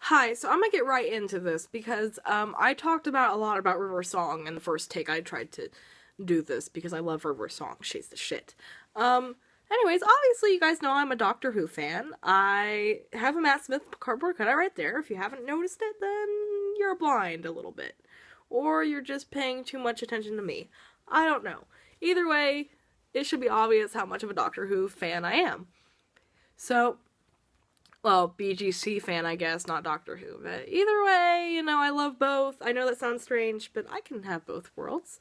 Hi, so I'm gonna get right into this because I talked about a lot about River Song in the first take. I tried to do this because I love River Song. She's the shit. Anyways, obviously you guys know I'm a Doctor Who fan. I have a Matt Smith cardboard cutout right there. If you haven't noticed it, then you're blind a little bit. Or you're just paying too much attention to me. I don't know. Either way, it should be obvious how much of a Doctor Who fan I am. So, well, BGC fan, I guess, not Doctor Who. But either way, I love both. I know that sounds strange, but I can have both worlds.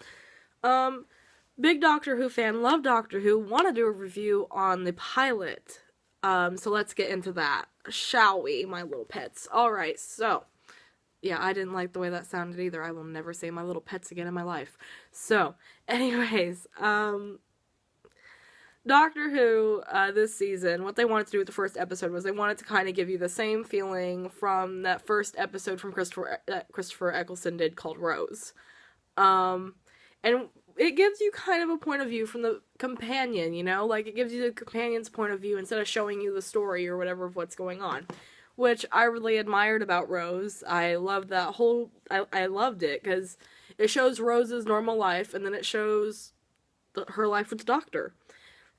Big Doctor Who fan, love Doctor Who, want to do a review on the pilot. So let's get into that, shall we, my little pets? Alright, so, yeah, I didn't like the way that sounded either. I will never say my little pets again in my life. So, anyways, Doctor Who, this season, what they wanted to do with the first episode was they wanted to kind of give you the same feeling from that first episode from Christopher Eccleston did called Rose. And it gives you kind of a point of view from the companion, Like, it gives you the companion's point of view instead of showing you the story or whatever of what's going on. Which I really admired about Rose. I loved that I loved it, because it shows Rose's normal life, and then it shows her life with the Doctor.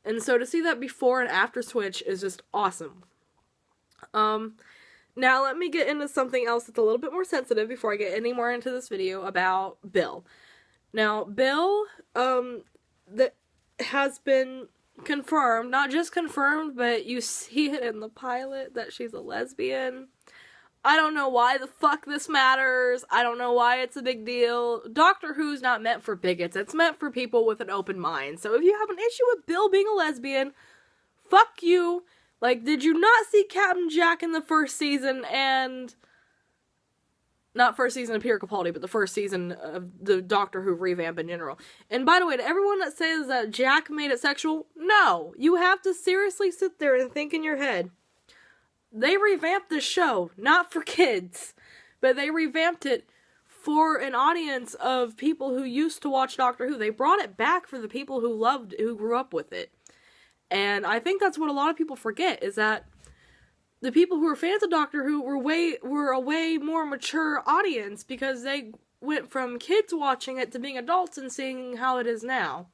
And so to see that before and after switch is just awesome. Now let me get into something else that's a little bit more sensitive before I get any more into this video about Bill. Now, Bill, that has been confirmed, not just confirmed, but you see it in the pilot that she's a lesbian. I don't know why the fuck this matters. I don't know why it's a big deal. Doctor Who's not meant for bigots. It's meant for people with an open mind. So if you have an issue with Bill being a lesbian, fuck you. Like, did you not see Captain Jack in the first season and... Not first season of Peter Capaldi, but the first season of the Doctor Who revamp in general. And by the way, to everyone that says that Jack made it sexual, no. You have to seriously sit there and think in your head. They revamped this show, not for kids, but they revamped it for an audience of people who used to watch Doctor Who. They brought it back for the people who grew up with it. And I think that's what a lot of people forget, is that the people who are fans of Doctor Who were a way more mature audience, because they went from kids watching it to being adults and seeing how it is now.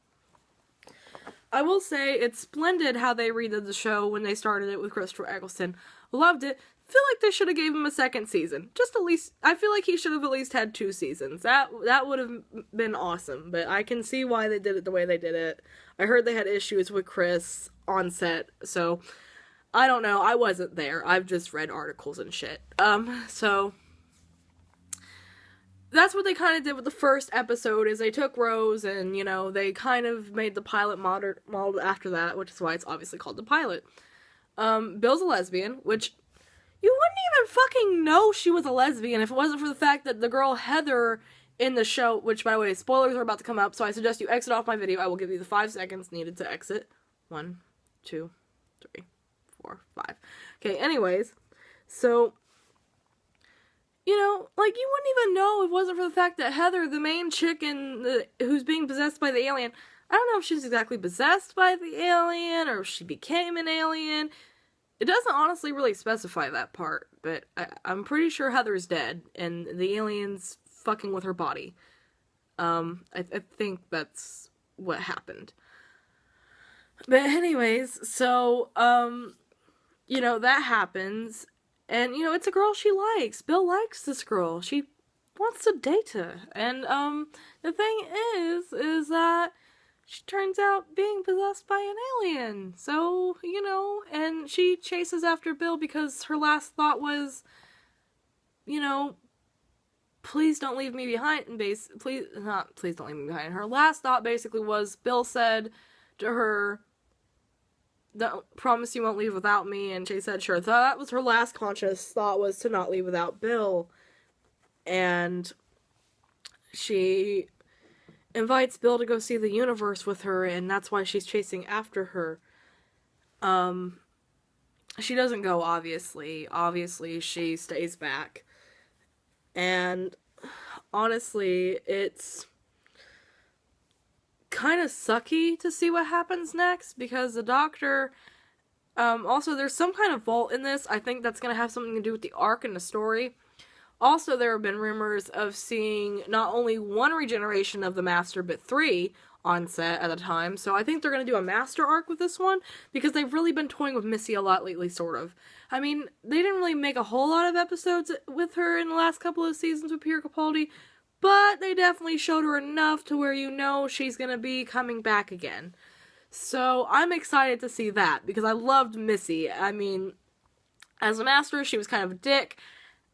I will say, it's splendid how they redid the show when they started it with Christopher Eccleston. Loved it. Feel like they should have gave him a second season. Just at least, I feel like he should have at least had 2 seasons. That would have been awesome, but I can see why they did it the way they did it. I heard they had issues with Chris on set, so I don't know. I wasn't there. I've just read articles and shit. So that's what they kind of did with the first episode, is they took Rose and, they kind of made the pilot modeled after that, which is why it's obviously called the pilot. Bill's a lesbian, which you wouldn't even fucking know she was a lesbian if it wasn't for the fact that the girl Heather in the show, which, by the way, spoilers are about to come up, so I suggest you exit off my video. I will give you the 5 seconds needed to exit. 1, 2, 3, 4, 5. Okay, anyways, so, you wouldn't even know if it wasn't for the fact that Heather, the main chick who's being possessed by the alien, I don't know if she's exactly possessed by the alien, or if she became an alien. It doesn't honestly really specify that part, but I'm pretty sure Heather's dead, and the alien's fucking with her body. I think that's what happened. But anyways, so, that happens, and, it's a girl she likes. Bill likes this girl. She wants to date her, and, the thing is that she turns out being possessed by an alien. So, and she chases after Bill because her last thought was, please don't leave me behind. Please don't leave me behind. Her last thought basically was, Bill said to her, promise you won't leave without me. And she said, sure. That was her last conscious thought, was to not leave without Bill. And she invites Bill to go see the universe with her, and that's why she's chasing after her. She doesn't go, obviously. Obviously, she stays back. And honestly, it's kind of sucky to see what happens next, because the Doctor Also, there's some kind of vault in this. I think that's going to have something to do with the arc and the story. Also, there have been rumors of seeing not only one regeneration of the Master, but 3 on set at a time. So I think they're going to do a Master arc with this one, because they've really been toying with Missy a lot lately, sort of. I mean, they didn't really make a whole lot of episodes with her in the last couple of seasons with Pierre Capaldi, but they definitely showed her enough to where you know she's going to be coming back again. So I'm excited to see that, because I loved Missy. I mean, as a Master, she was kind of a dick.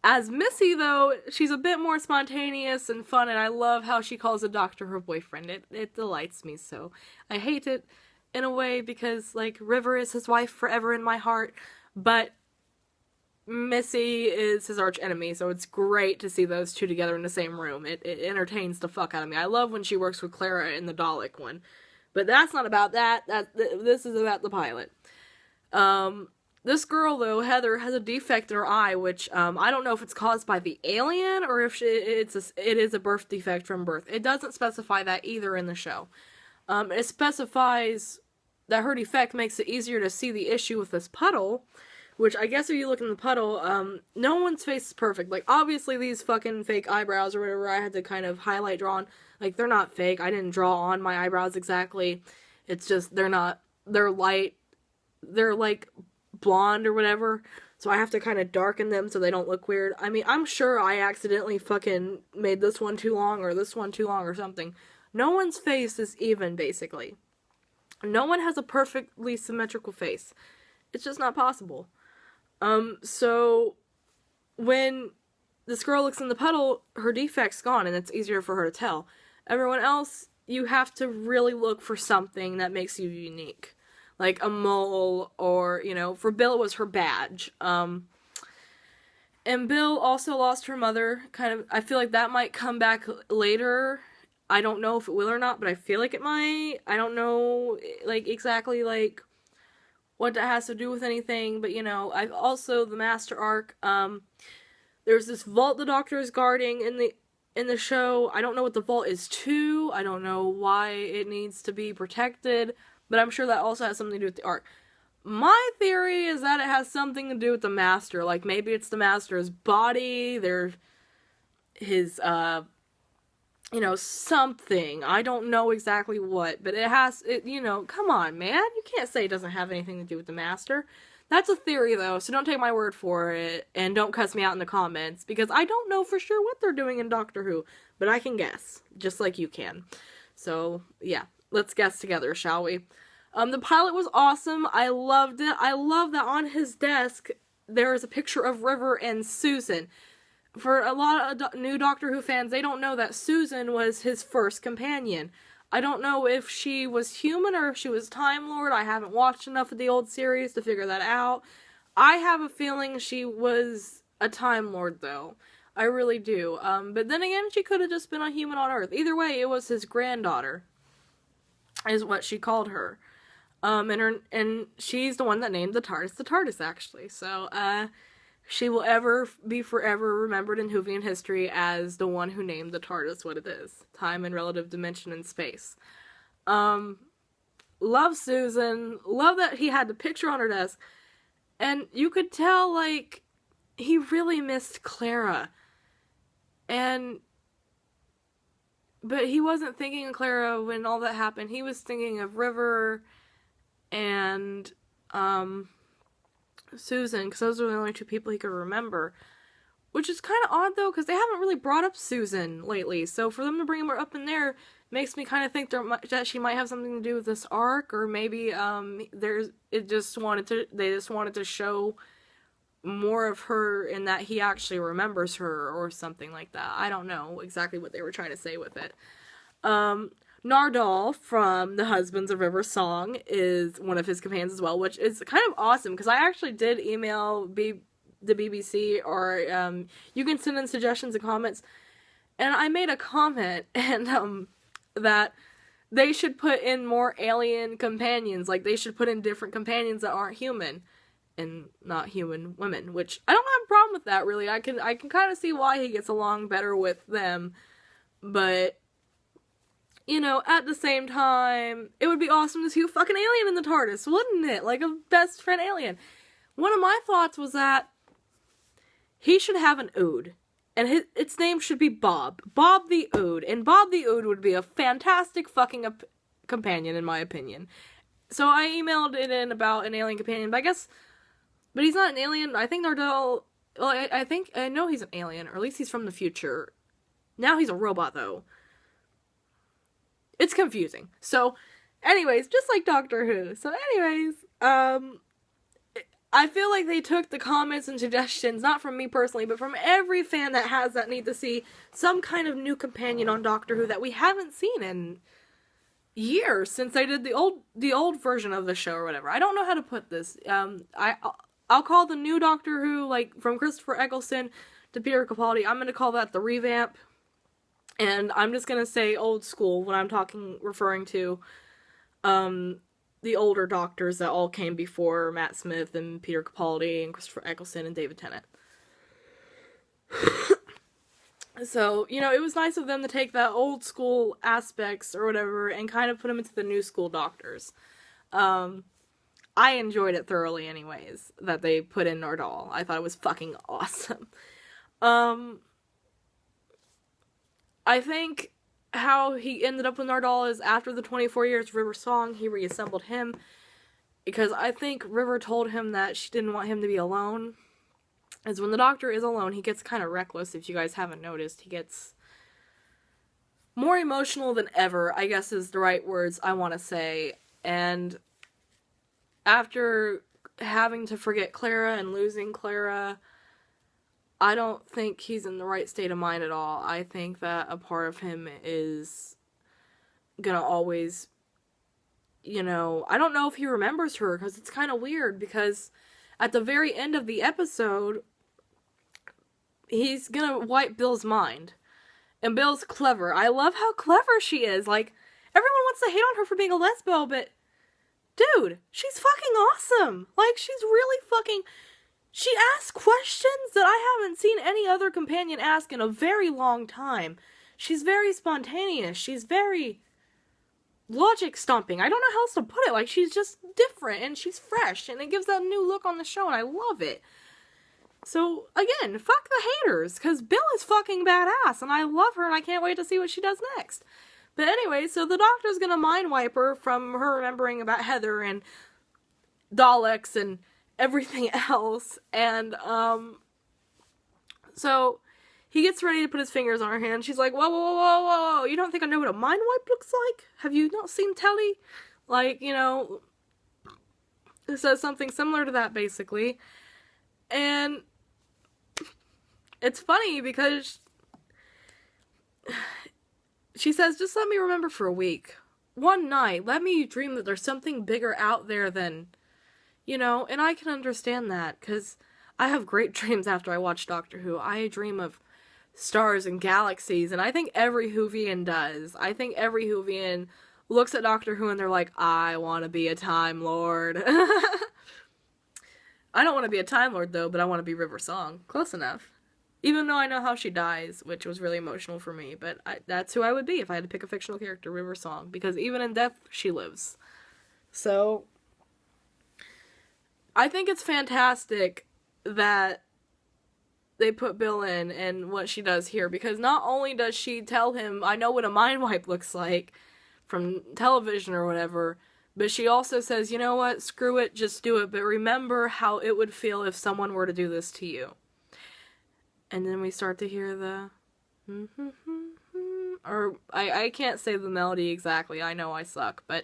As Missy, though, she's a bit more spontaneous and fun, and I love how she calls the Doctor her boyfriend. It delights me, so I hate it in a way, because, like, River is his wife forever in my heart, but Missy is his arch enemy, so it's great to see those two together in the same room. It entertains the fuck out of me. I love when she works with Clara in the Dalek one. But that's not about that. This is about the pilot. This girl, though, Heather, has a defect in her eye, which I don't know if it's caused by the alien or if it is a birth defect from birth. It doesn't specify that either in the show. It specifies that her defect makes it easier to see the issue with this puddle, which I guess if you look in the puddle, no one's face is perfect. Like, obviously these fucking fake eyebrows or whatever I had to kind of highlight, draw on, like, they're not fake. I didn't draw on my eyebrows exactly. It's just, they're light, they're, like, blonde or whatever, so I have to kind of darken them so they don't look weird. I mean, I'm sure I accidentally fucking made this one too long or this one too long or something. No one's face is even, basically. No one has a perfectly symmetrical face. It's just not possible. So when this girl looks in the puddle, her defect's gone and it's easier for her to tell. Everyone else, you have to really look for something that makes you unique. Like a mole, or, you know, for Bill it was her badge. And Bill also lost her mother, kind of, I feel like that might come back later. I don't know if it will or not, but I feel like it might. I don't know, like, exactly, like, what that has to do with anything, but, you know, I've also, the Master arc, there's this vault the Doctor is guarding in the show. I don't know what the vault is to. I don't know why it needs to be protected, but I'm sure that also has something to do with the arc. My theory is that it has something to do with the Master. Like, maybe it's the Master's body, his, you know, something. I don't know exactly what, but you know, come on, man. You can't say it doesn't have anything to do with the Master. That's a theory, though, so don't take my word for it, and don't cuss me out in the comments, because I don't know for sure what they're doing in Doctor Who, but I can guess, just like you can. So, yeah, let's guess together, shall we? The pilot was awesome. I loved it. I love that on his desk, there is a picture of River and Susan. For a lot of new Doctor Who fans, they don't know that Susan was his first companion. I don't know if she was human or if she was Time Lord. I haven't watched enough of the old series to figure that out. I have a feeling she was a Time Lord, though. I really do. But then again, she could have just been a human on Earth. Either way, it was his granddaughter, is what she called her. And she's the one that named the TARDIS, actually. So, she will be forever remembered in Whovian history as the one who named the TARDIS what it is. Time and relative dimension and space. Love Susan. Love that he had the picture on her desk. And you could tell, like, he really missed Clara. But he wasn't thinking of Clara when all that happened. He was thinking of River and, Susan, because those were the only two people he could remember. Which is kind of odd, though, because they haven't really brought up Susan lately. So for them to bring her up in there makes me kind of think that she might have something to do with this arc, or maybe they just wanted to show more of her in that he actually remembers her or something like that. I don't know exactly what they were trying to say with it. Nardole from the Husbands of River song is one of his companions as well, which is kind of awesome, because I actually did email the BBC, or you can send in suggestions and comments, and I made a comment, and that they should put in more alien companions, like they should put in different companions that aren't human, and not human women, which I don't have a problem with that, really. I can kind of see why he gets along better with them, but you know, at the same time, it would be awesome to see a fucking alien in the TARDIS, wouldn't it? Like a best friend alien. One of my thoughts was that he should have an Ood. And its name should be Bob. Bob the Ood. And Bob the Ood would be a fantastic fucking companion, in my opinion. So I emailed it in about an alien companion, but he's not an alien. I think Nardell, well, I know he's an alien, or at least he's from the future. Now he's a robot, though. It's confusing. So, anyways, just like Doctor Who. So, anyways, I feel like they took the comments and suggestions, not from me personally, but from every fan that has that need to see some kind of new companion on Doctor Who that we haven't seen in years since they did the old version of the show or whatever. I don't know how to put this. I'll call the new Doctor Who, like, from Christopher Eccleston to Peter Capaldi, I'm going to call that the revamp. And I'm just going to say old school when I'm referring to, the older Doctors that all came before Matt Smith and Peter Capaldi and Christopher Eccleston and David Tennant. So, you know, it was nice of them to take that old school aspects or whatever and kind of put them into the new school Doctors. I enjoyed it thoroughly anyways, that they put in Nardal. I thought it was fucking awesome. I think how he ended up with Nardal is after the 24 years of River's song, he reassembled him. Because I think River told him that she didn't want him to be alone. As when the Doctor is alone, he gets kind of reckless, if you guys haven't noticed. He gets more emotional than ever, I guess is the right words I want to say. And after having to forget Clara and losing Clara, I don't think he's in the right state of mind at all. I think that a part of him is gonna always, you know, I don't know if he remembers her, because it's kind of weird, because at the very end of the episode, he's gonna wipe Bill's mind. And Bill's clever. I love how clever she is. Like, everyone wants to hate on her for being a lesbo, but dude, she's fucking awesome. Like, she's really fucking... She asks questions that I haven't seen any other companion ask in a very long time. She's very spontaneous. She's very logic stomping. I don't know how else to put it. Like, she's just different and she's fresh and it gives that new look on the show and I love it. So, again, fuck the haters, because Bill is fucking badass and I love her and I can't wait to see what she does next. But anyway, so the Doctor's gonna mind wipe her from her remembering about Heather and Daleks and everything else, and, so, he gets ready to put his fingers on her hand. She's like, whoa, whoa, whoa, whoa, whoa, you don't think I know what a mind wipe looks like? Have you not seen telly? Like, you know, it says something similar to that, basically, and it's funny, because she says, just let me remember for a week. One night, let me dream that there's something bigger out there than... You know, and I can understand that, because I have great dreams after I watch Doctor Who. I dream of stars and galaxies, and I think every Whovian does. I think every Whovian looks at Doctor Who and they're like, I want to be a Time Lord. I don't want to be a Time Lord, though, but I want to be River Song. Close enough. Even though I know how she dies, which was really emotional for me, but that's who I would be if I had to pick a fictional character, River Song, because even in death, she lives. So... I think it's fantastic that they put Bill in and what she does here, because not only does she tell him, I know what a mind wipe looks like from television or whatever, but she also says, you know what, screw it, just do it, but remember how it would feel if someone were to do this to you. And then we start to hear the... or, I can't say the melody exactly, I know I suck, but...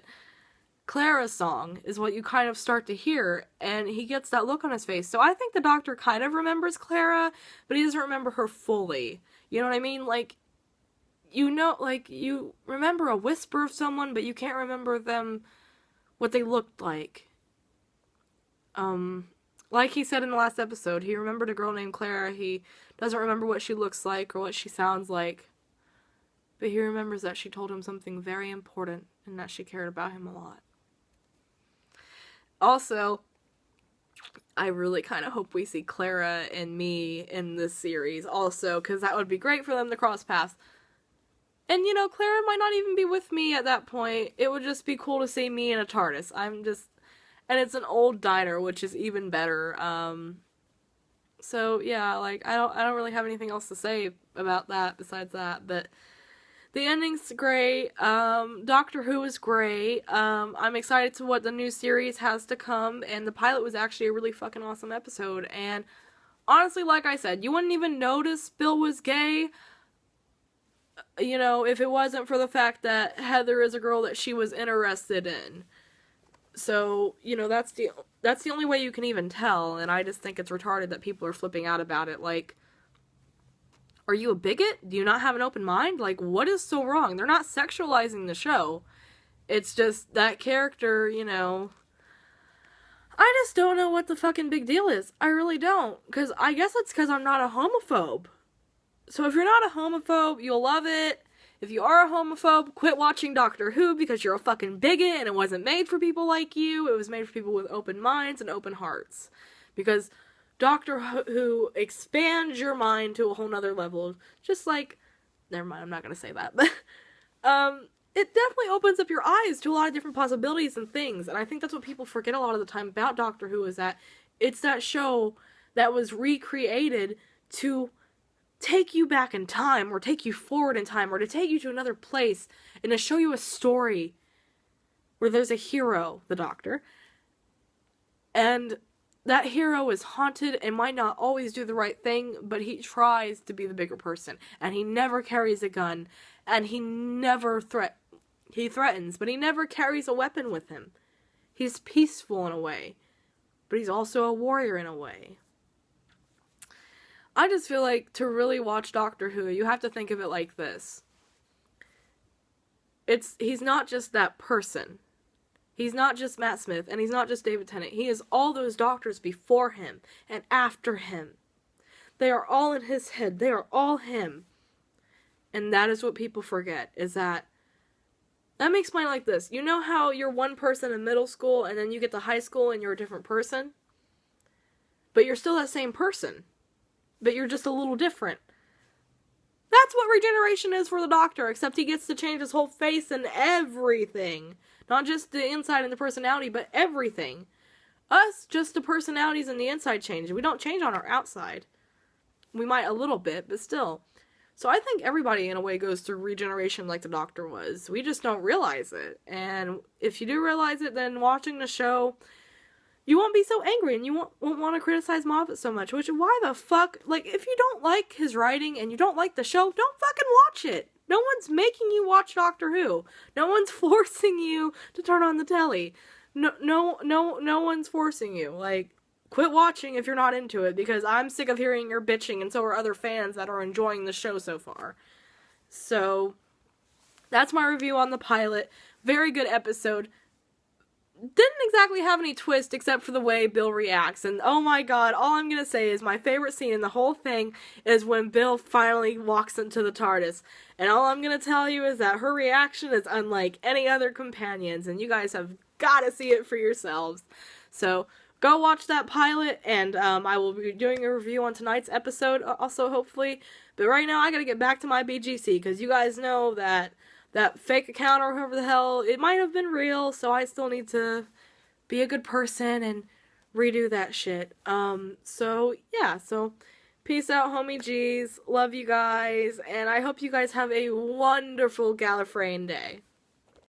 Clara's song is what you kind of start to hear, and he gets that look on his face. So I think the Doctor kind of remembers Clara, but he doesn't remember her fully. You know what I mean? Like, you know, like, you remember a whisper of someone, but you can't remember them, what they looked like. Like he said in the last episode, he remembered a girl named Clara. He doesn't remember what she looks like or what she sounds like, but he remembers that she told him something very important and that she cared about him a lot. Also, I really kind of hope we see Clara and me in this series also, because that would be great for them to cross paths. And, you know, Clara might not even be with me at that point. It would just be cool to see me in a TARDIS. And it's an old diner, which is even better. So, yeah, like, I don't really have anything else to say about that besides that, but the ending's great. Doctor Who is great. I'm excited to what the new series has to come, and the pilot was actually a really fucking awesome episode, and honestly, like I said, you wouldn't even notice Bill was gay, you know, if it wasn't for the fact that Heather is a girl that she was interested in. So, you know, that's the only way you can even tell, and I just think it's retarded that people are flipping out about it. Like, are you a bigot? Do you not have an open mind? Like, what is so wrong? They're not sexualizing the show. It's just that character, you know. I just don't know what the fucking big deal is. I really don't. Because I guess it's because I'm not a homophobe. So if you're not a homophobe, you'll love it. If you are a homophobe, quit watching Doctor Who because you're a fucking bigot and it wasn't made for people like you. It was made for people with open minds and open hearts. Because Doctor Who expands your mind to a whole nother level. Just like, never mind, I'm not going to say that. But, it definitely opens up your eyes to a lot of different possibilities and things. And I think that's what people forget a lot of the time about Doctor Who, is that it's that show that was recreated to take you back in time, or take you forward in time, or to take you to another place, and to show you a story where there's a hero, the Doctor, and that hero is haunted and might not always do the right thing, but he tries to be the bigger person, and he never carries a gun, and he never he threatens, but he never carries a weapon with him. He's peaceful in a way, but he's also a warrior in a way. I just feel like to really watch Doctor Who, you have to think of it like this. He's not just that person. He's not just Matt Smith, and he's not just David Tennant. He is all those doctors before him and after him. They are all in his head. They are all him. And that is what people forget, is that, let me explain it like this. You know how you're one person in middle school, and then you get to high school and you're a different person? But you're still that same person. But you're just a little different. That's what regeneration is for the Doctor, except he gets to change his whole face and everything. Not just the inside and the personality, but everything. Us, just the personalities and the inside change. We don't change on our outside. We might a little bit, but still. So I think everybody, in a way, goes through regeneration like the Doctor was. We just don't realize it. And if you do realize it, then watching the show, you won't be so angry, and you won't want to criticize Moffat so much. Which, why the fuck? Like, if you don't like his writing and you don't like the show, don't fucking watch it. No one's making you watch Doctor Who. No one's forcing you to turn on the telly. No one's forcing you. Like, quit watching if you're not into it, because I'm sick of hearing your bitching, and so are other fans that are enjoying the show so far. So, that's my review on the pilot. Very good episode. Didn't exactly have any twist except for the way Bill reacts, and oh my god, all I'm gonna say is my favorite scene in the whole thing is when Bill finally walks into the TARDIS, and all I'm gonna tell you is that her reaction is unlike any other companions, and you guys have gotta see it for yourselves. So, go watch that pilot, and I will be doing a review on tonight's episode also, hopefully, but right now I gotta get back to my BGC, because you guys know that fake account, or whoever the hell, it might have been real, so I still need to be a good person and redo that shit. So, yeah, so, peace out, homie G's, love you guys, and I hope you guys have a wonderful Gallifreyan day.